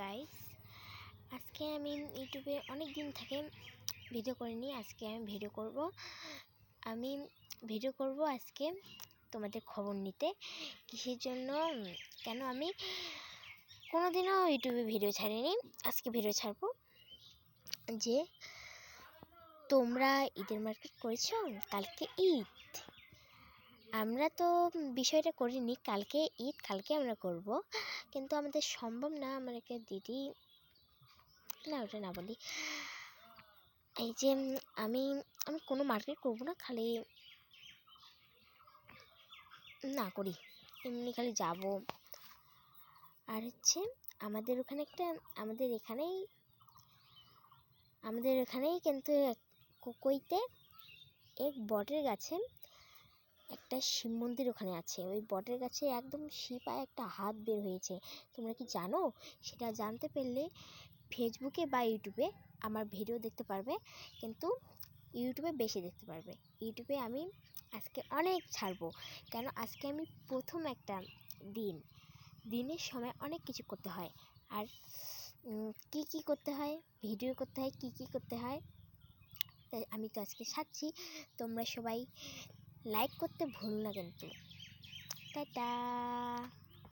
Guys, আজকে আমি ইউটিউবে অনেক দিন থেকে ভিডিও করিনি। আজকে আমি ভিডিও করব আজকে তোমাদের খবর নিতে। কিসের জন্য, কেন আমি কোনোদিনও ইউটিউবে ভিডিও ছাড়িনি, আজকে ভিডিও ছাড়বো। যে তোমরা ঈদের মার্কেট করেছো? কালকে ঈদ, আমরা তো বিষয়টা করিনি। কালকে ঈদ, কালকে আমরা করব, কিন্তু আমাদের সম্ভব না। আমার একটা দিদি, না ওটা না বলি, এই যে আমি কোনো মার্কেট করব না, খালি না করি, এমনি খালি যাব। আর হচ্ছে আমাদের এখানেই কিন্তু কোকইতে এক বটের গাছে একটা শিব মন্দির ওখানে আছে। ওই বটের গাছে একদম শিপায় একটা হাত বের হয়েছে। তোমরা কি জানো? সেটা জানতে পারলে ফেসবুকে বা ইউটিউবে আমার ভিডিও দেখতে পারবে, কিন্তু ইউটিউবে বেশি দেখতে পারবে। ইউটিউবে আমি আজকে অনেক ছাড়বো, কেন আজকে আমি প্রথম একটা দিনের সময় অনেক কিছু করতে হয়। আর কি করতে হয়, ভিডিও করতে হয়, কি করতে হয়, তাই আমি তো আজকে ছাড়ছি। তোমরা সবাই লাইক করতে ভুলো না কিন্তু। টাটা।